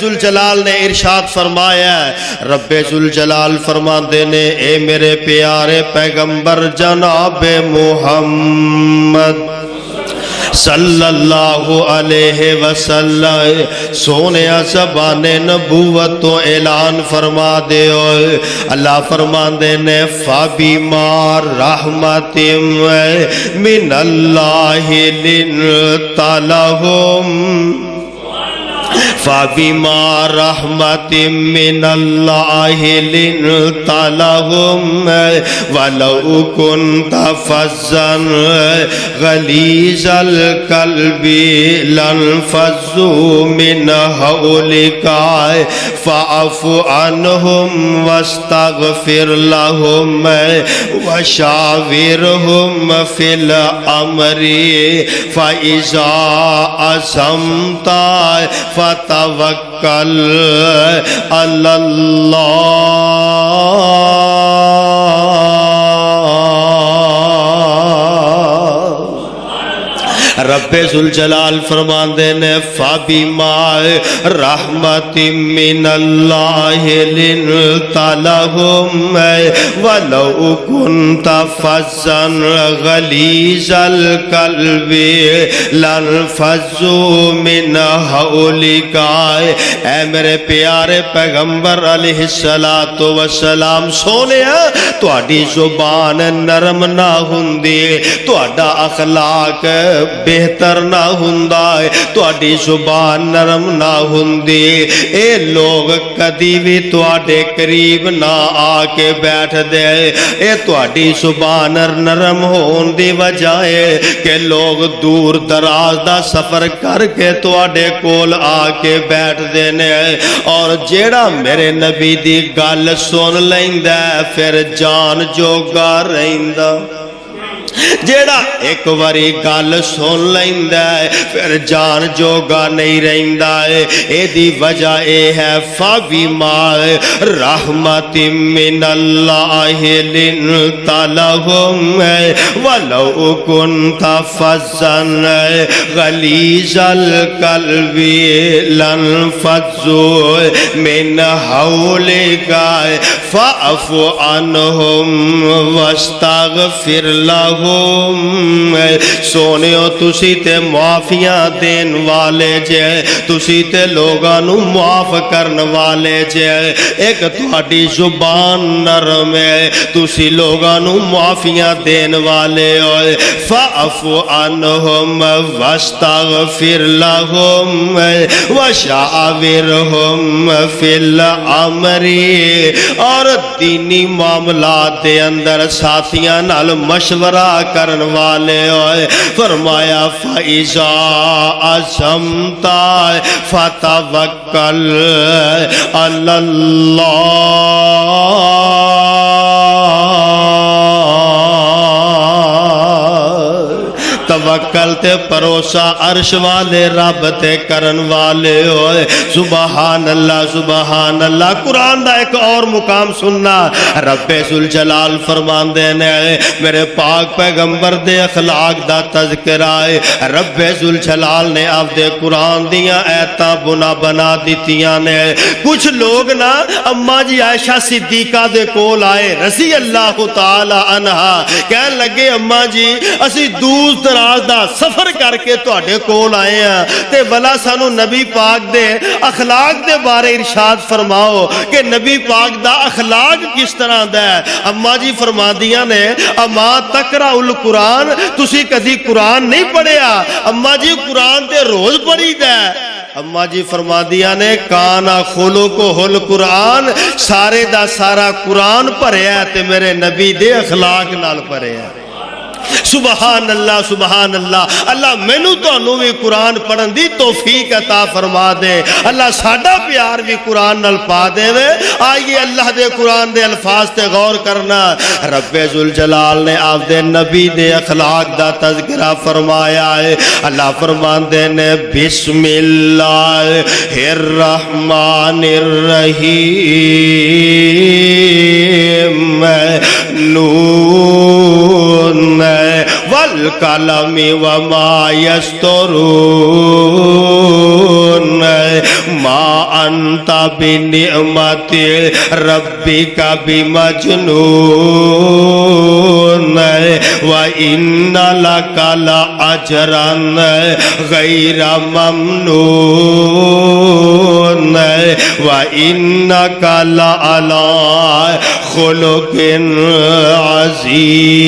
ذوالجلال نے ارشاد فرمایا ہے، رب ذوالجلال فرماندے نے اے میرے پیارے پیغمبر جناب محمد صلی اللہ علیہ وسلم سونیا زبان نبوت تو اعلان فرما دے ہوئے اللہ فرماندے نے فَبِمَا رَحْمَةٍ مِّنَ اللَّهِ لِنْتَ لَهُمْ فَبِمَا رَحْمَةٍ مِّنَ اللَّهِ لِنْتَ لَهُمْ وَلَوْ كُنْتَ فَظًّا غَلِيظَ الْقَلْبِ لَانفَضُّوا مِنْ حَوْلِكَ فَاعْفُ عَنْهُمْ وَاسْتَغْفِرْ لَهُمْ وَشَاوِرْهُمْ فِي الْأَمْرِ فَإِذَا عَزَمْتَ فتوکل علی اللہ۔ رب ذوالجلال فرماندے نے فَبِمَا رَحْمَةٍ مِّنَ اللَّهِ لِنْتَ لَهُمْ وَلَوْ كُنْتَ فَظًّا غَلِيظَ الْقَلْبِ لَانفَضُّوا مِنْ حَوْلِكَ اے میرے پیارے پیغمبر علیہ السلام سونیا تہاڈی زبان نرم نہ ہوندی تہاڈا اخلاق بہتر نہ ہوندا تہاڈی زبان نرم نہ ہوندی اے لوگ کدی بھی تہاڈے قریب نہ آ کے بیٹھ دے اے تہاڈی زبان نرم ہون دی وجہ ہے کہ لوگ دور دراز دا سفر کر کے تہاڈے کول آ کے بیٹھ دے نے اور جیڑا میرے نبی دی گل سن لیندا پھر جان جوگا رہندا جیڑا ایک واری گل سن لیندا ہے پھر جان جوگا نہیں رہندا ہے اے دی وجہ اے ہے فَبِمَا رَحْمَةٍ مِّنَ اللَّهِ لِنْتَ لَهُمْ وَلَوْ كُنْتَ فَظًّا غَلِيظَ الْقَلْبِ لَانفَضُّوا مِنْ حَوْلِكَ فَاعْفُ عَنْهُمْ وَاسْتَغْفِرْ لَهُمْ سونیو تسی تے معافیاں دین والے جے تسی تے لوگاں نو معاف کرن والے جے ایک تہاڈی زبان نرم ہے تسی لوگاں نو معافیاں دین والے ہوئے فَاعْفُ عَنْهُمْ وَاسْتَغْفِرْ لَهُمْ وَشَاوِرْهُمْ فِي الْأَمْرِ اور دینی معاملات دے اندر ساتھیاں نال مشورہ کرن والے ہوئے فرمایا فَإِذَا عَزَمْتَ فَتَوَکَّلْ عَلَى اللَّهِ توکل تے پروسہ عرش والے رب تے کرن والے ہوئے سبحان اللہ سبحان اللہ۔ قرآن دا ایک اور مقام سننا رب ذوالجلال فرماندے نے میرے پاک پیغمبر دے اخلاق دا تذکرہ ہے رب ذوالجلال نے آپ دے قرآن دیاں ایتاں بنا دیتیاں نے کچھ لوگ نا اماں جی عائشہ صدیقہ دے کول آئے رضی اللہ تعالی عنہا کہن لگے اماں جی اسی دور دراز دا سفر کر کے تہاڈے کول آئے ہیں تے بلا سانو نبی پاک دے اخلاق دے بارے ارشاد فرماؤ کہ نبی پاک دا اخلاق کس طرح دا ہے۔ اماں جی فرماندیاں نے اما تقرأ القرآن تسی کدی قرآن نہیں پڑھیا اماں جی قرآن تے روز پڑھی دا ہے۔ اماں جی فرماندیاں نے کانا خلقہ القرآن سارے دا سارا قرآن پڑھیا ہے تے میرے نبی دے اخلاق نال پڑھیا ہے۔ سبحان اللہ سبحان اللہ۔ اللہ مینوں تانوں بھی قرآن پڑھن دی توفیق عطا فرما دے اللہ ساڈا پیار بھی قرآن نال پا دے وے۔ آئیے اللہ دے قرآن دے الفاظ تے غور کرنا رب ذوالجلال نے آپ دے نبی دے اخلاق دا تذکرہ فرمایا ہے اللہ فرماندے نے بسم اللہ الرحمن الرحیم نون والقلم وما يسطرون ما انت بنعمت ربك بمجنون وان لك لاجرا غير ممنون وانك لعلى خلق عظیم۔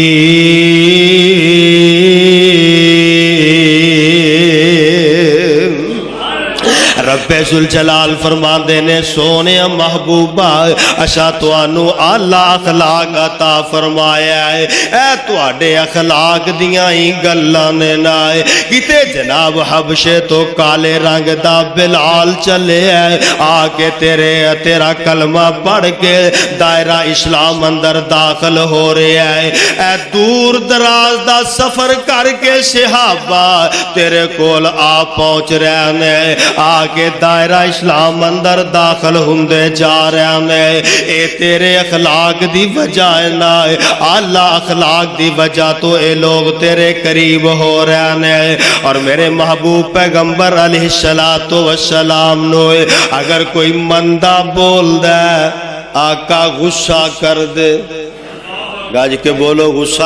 رب ذوالجلال فرما دینے سونے محبوبہ اشا توانو اعلیٰ اخلاق عطا فرمایا ہے، اے تواڈے اخلاق دیاں ہی گلاں نے نائے کتے جناب حبشے تو کالے رنگ دا بلال چلے ہے آ کے تیرا کلمہ پڑھ کے دائرہ اسلام اندر داخل ہو رہے ہے، اے دور دراز دا سفر کر کے صحابہ تیرے کول آ پہنچ رہے ہیں، آ کے دائرہ اسلام اندر داخل ہوندے جا رہے ہیں، اے تیرے اخلاق دی وجہ نہ اعلیٰ اخلاق دی وجہ تو اے لوگ تیرے قریب ہو رہے ہیں۔ اور میرے محبوب پیغمبر علیہ السلام نو اگر کوئی مندہ بول دے آقا غصہ کر دے، گاج کے بولو غصہ